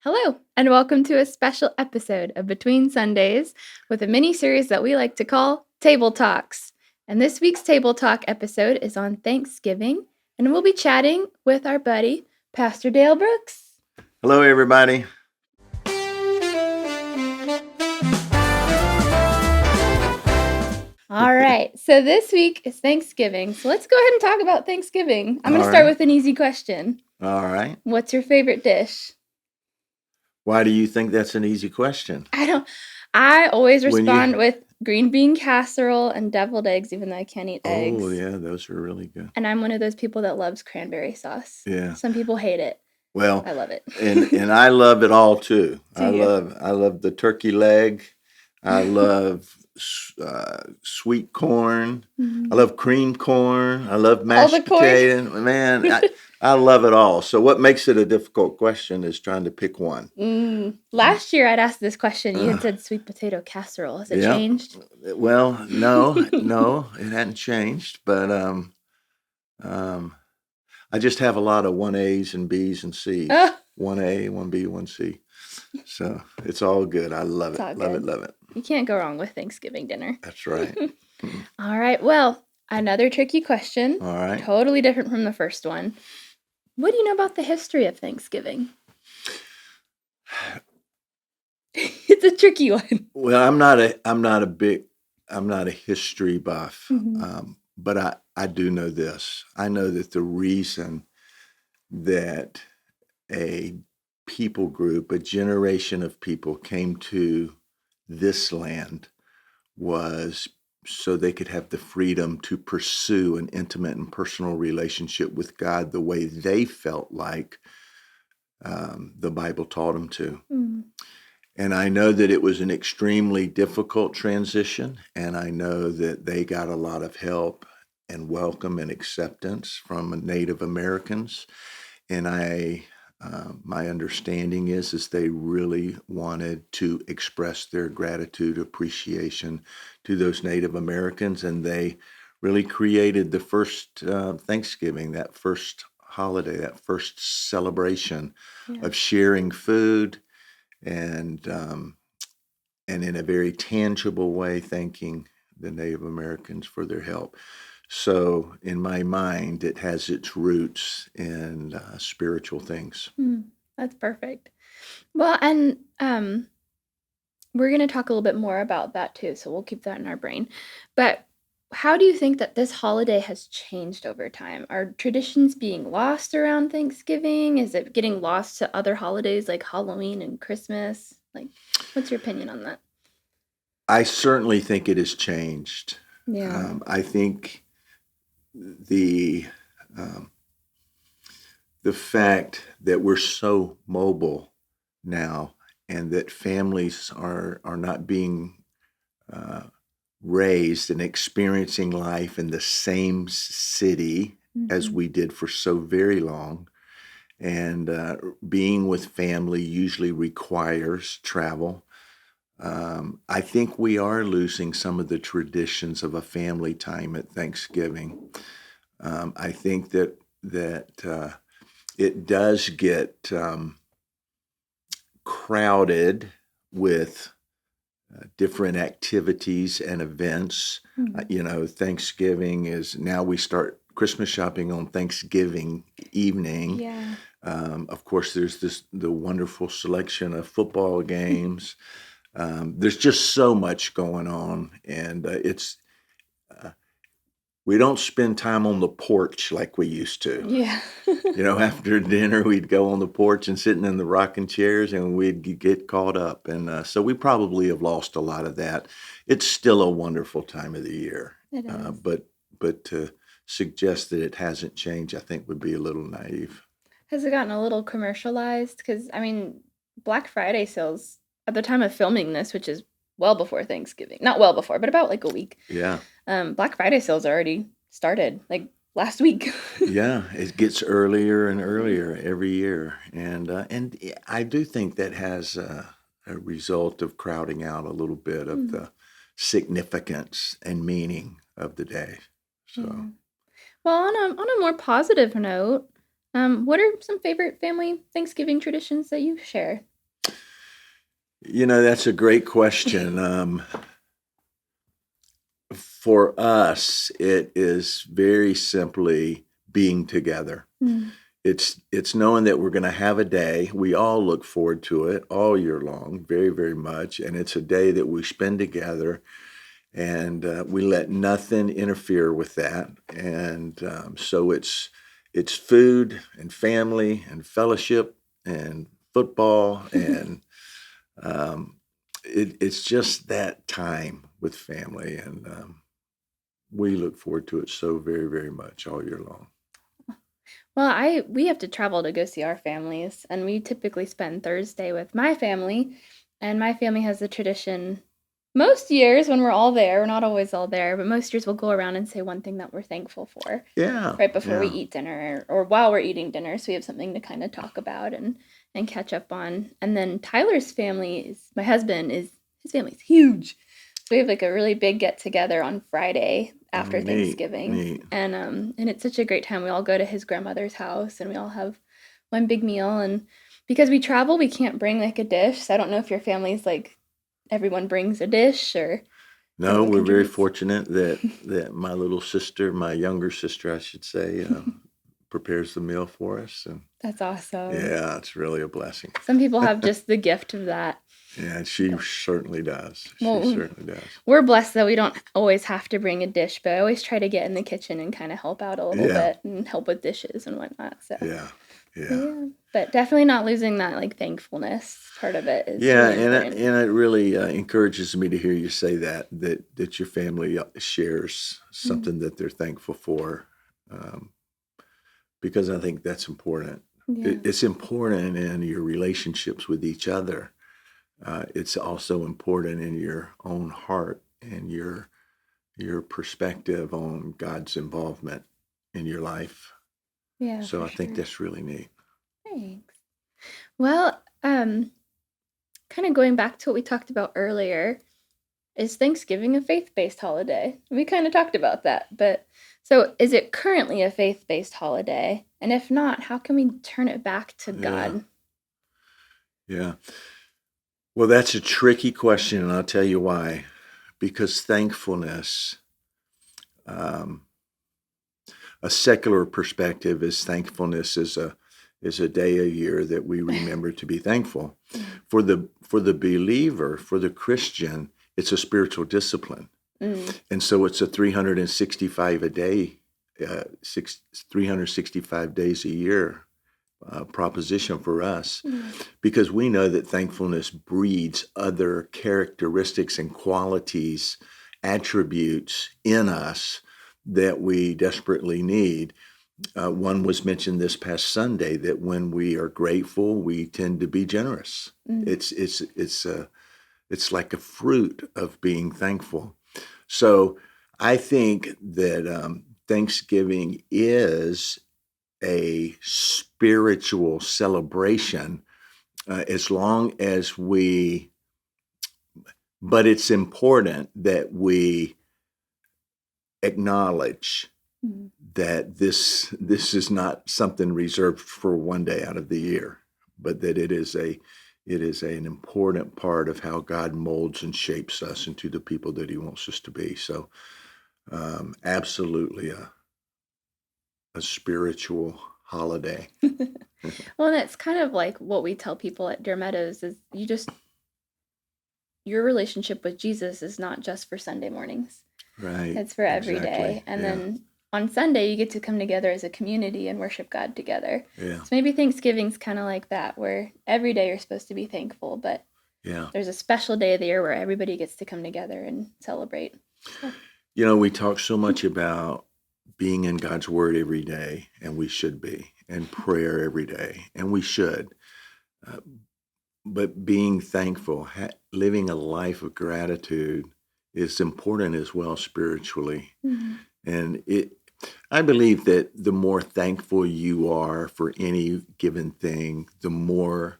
Hello, and welcome to a special episode of Between Sundays with a mini series that we like to call Table Talks. And this week's Table Talk episode is on Thanksgiving, and we'll be chatting with our buddy, Pastor Dale Brooks. Hello, everybody. All right, so this week is Thanksgiving. So let's go ahead and talk about Thanksgiving. I'm going to All start right. with an easy question. All right. What's your favorite dish? Why do you think that's an easy question? I always When you- respond with green bean casserole and deviled eggs, even though I can't eat eggs. Oh, yeah, those are really good. And I'm one of those people that loves cranberry sauce. Yeah. Some people hate it. Well, I love it. and I love it all too. Do I you? love the turkey leg. I love sweet corn. Mhm. I love cream corn. I love mashed the corn. potato. Man, I love it all. So what makes it a difficult question is trying to pick one. Last year I'd asked this question. You had said sweet potato casserole. Has it Yeah. changed? Well, no, it hadn't changed, but I just have a lot of 1As and Bs and Cs. Oh. 1A, 1B, 1C. So it's all good. I love It's it. all Love good. it. Love it. You can't go wrong with Thanksgiving dinner. That's right. All right. Well, another tricky question. All right. Totally different from the first one. What do you know about the history of Thanksgiving? It's a tricky one. Well, I'm not a history buff, Mhm. but I do know this. I know that the reason that a people group, a generation of people came to this land was so they could have the freedom to pursue an intimate and personal relationship with God the way they felt like the Bible taught them to. Mm. And I know that it was an extremely difficult transition, and I know that they got a lot of help and welcome and acceptance from Native Americans. And my understanding is they really wanted to express their gratitude, appreciation to those Native Americans, and they really created the first Thanksgiving, that first holiday, that first celebration Yeah. of sharing food and in a very tangible way, thanking the Native Americans for their help. So, in my mind, it has its roots in spiritual things. That's perfect. Well, and we're going to talk a little bit more about that too, so we'll keep that in our brain. But how do you think that this holiday has changed over time? Are traditions being lost around Thanksgiving? Is it getting lost to other holidays like Halloween and Christmas? Like, what's your opinion on that? I certainly think it has changed. I think the fact that we're so mobile now and that families are not being raised and experiencing life in the same city as we did for so very long, and being with family usually requires travel. I think we are losing some of the traditions of a family time at Thanksgiving. I think that it does get crowded with different activities and events. Thanksgiving is now we start Christmas shopping on Thanksgiving evening. Yeah. Of course, there's the wonderful selection of football games. There's just so much going on, and we don't spend time on the porch like we used to. Yeah. After dinner, we'd go on the porch and sitting in the rocking chairs, and we'd get caught up. And so we probably have lost a lot of that. It's still a wonderful time of the year. It is. But to suggest that it hasn't changed, I think would be a little naive. Has it gotten a little commercialized? Because, I mean, Black Friday sales at the time of filming this, which is well before Thanksgiving, not well before, but about like a week. Yeah. Black Friday sales already started like last week. Yeah, it gets earlier and earlier every year, and I do think that has a result of crowding out a little bit of the significance and meaning of the day. So, Yeah. Well, on a more positive note, What are some favorite family Thanksgiving traditions that you share? That's a great question. For us, it is very simply being together. Mm. It's knowing that we're going to have a day. We all look forward to it all year long, very, very much, and it's a day that we spend together, and we let nothing interfere with that. And so it's food and family and fellowship and football and it's just that time with family, and we look forward to it so very, very much all year long. Well, we have to travel to go see our families, and we typically spend Thursday with my family, and my family has the tradition most years when we're all there, we're not always all there, but most years we'll go around and say one thing that we're thankful for Yeah, right before we yeah, eat dinner or while we're eating dinner, so we have something to kind of talk about and catch up on. And then Tyler's family is my husband is his family's huge. So we have like a really big get together on Friday oh, after neat, Thanksgiving. neat. And it's such a great time. We all go to his grandmother's house and we all have one big meal, and because we travel, we can't bring like a dish. So I don't know if your family's like everyone brings a dish or No, everyone we're very contributes. fortunate that my little sister, my younger sister, I should say, prepares the meal for us, and That's awesome. yeah, it's really a blessing. Some people have just the gift of that. Yeah, she certainly does. She Well, certainly does. we're blessed that we don't always have to bring a dish, but I always try to get in the kitchen and kind of help out a little Yeah, bit and help with dishes and whatnot. yeah, So yeah. yeah, but definitely not losing that like thankfulness part of it is Yeah, really and important. it really encourages me to hear you say that your family shares Mm, something that they're thankful for, um, because I think that's important. yeah, It's important in your relationships with each other. It's also important in your own heart and your perspective on God's involvement in your life. yeah, So for I think sure. that's really neat. Thanks. Well, kind of going back to what we talked about earlier, is Thanksgiving a faith-based holiday? We kind of talked about that, but so is it currently a faith-based holiday? And if not, how can we turn it back to Yeah, God? yeah. Well, that's a tricky question, and I'll tell you why. Because thankfulness, um, a secular perspective is thankfulness is a day a year that we remember to be thankful. Mm, For the believer, for the Christian, it's a spiritual discipline. mm, And so it's a 365 a day, 365 days a year proposition for us, yeah, because we know that thankfulness breeds other characteristics and qualities, attributes in us that we desperately need. One was mentioned this past Sunday, that when we are grateful, we tend to be generous. mm, It's like a fruit of being thankful. So I think that Thanksgiving is a spiritual celebration, as long as but it's important that we acknowledge mm. that this is not something reserved for one day out of the year, but that it is an important part of how God molds and shapes us into the people that He wants us to be. So, absolutely a spiritual holiday. Well, that's kind of like what we tell people at Deer Meadows is your relationship with Jesus is not just for Sunday mornings. Right. It's for every Exactly. day. And Yeah. then on Sunday, you get to come together as a community and worship God together. Yeah. So maybe Thanksgiving's kind of like that, where every day you're supposed to be thankful, but Yeah. there's a special day of the year where everybody gets to come together and celebrate. So, We talk so much about being in God's Word every day, and we should be, and prayer every day, and we should. Uh, but being thankful, living a life of gratitude is important as well spiritually. mhm, And I believe that the more thankful you are for any given thing, the more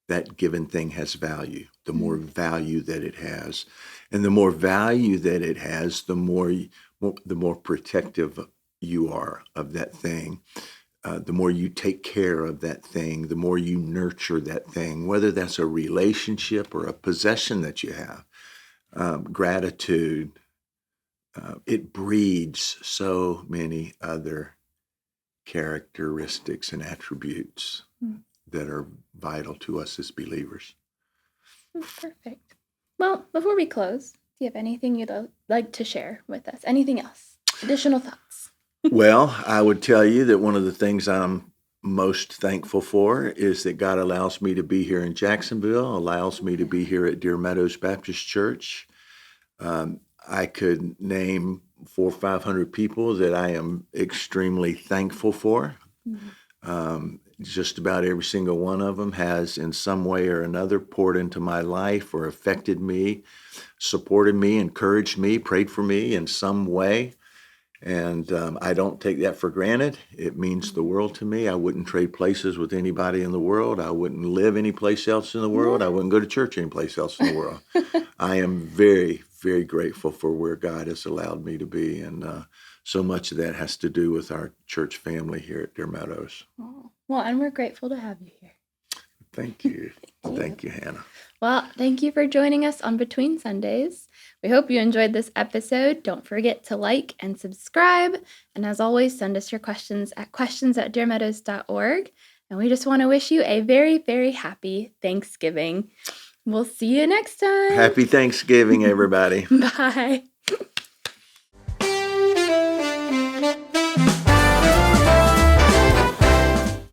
that given thing has value, the more mhm, value that it has. And the more value that it has, the more protective you are of that thing. the more you take care of that thing, the more you nurture that thing, whether that's a relationship or a possession that you have. Gratitude, it breeds so many other characteristics and attributes that are vital to us as believers. Perfect. Well, before we close, do you have anything you'd like to share with us? Anything else? Additional thoughts? Well, I would tell you that one of the things I'm most thankful for is that God allows me to be here in Jacksonville, allows me to be here at Deer Meadows Baptist Church. I could name 400 or 500 people that I am extremely thankful for. Just about every single one of them has in some way or another poured into my life or affected me, supported me, encouraged me, prayed for me in some way. And I don't take that for granted. It means the world to me. I wouldn't trade places with anybody in the world. I wouldn't live anyplace else in the world. I wouldn't go to church anyplace else in the world. I am very, very grateful for where God has allowed me to be. And so much of that has to do with our church family here at Deer Meadows. Oh, well, and we're grateful to have you here. Thank you. Thank you, Hannah. Well, thank you for joining us on Between Sundays. We hope you enjoyed this episode. Don't forget to like and subscribe. And as always, send us your questions at questions@deermeadows.org. And we just want to wish you a very, very happy Thanksgiving. We'll see you next time. Happy Thanksgiving, everybody. Bye.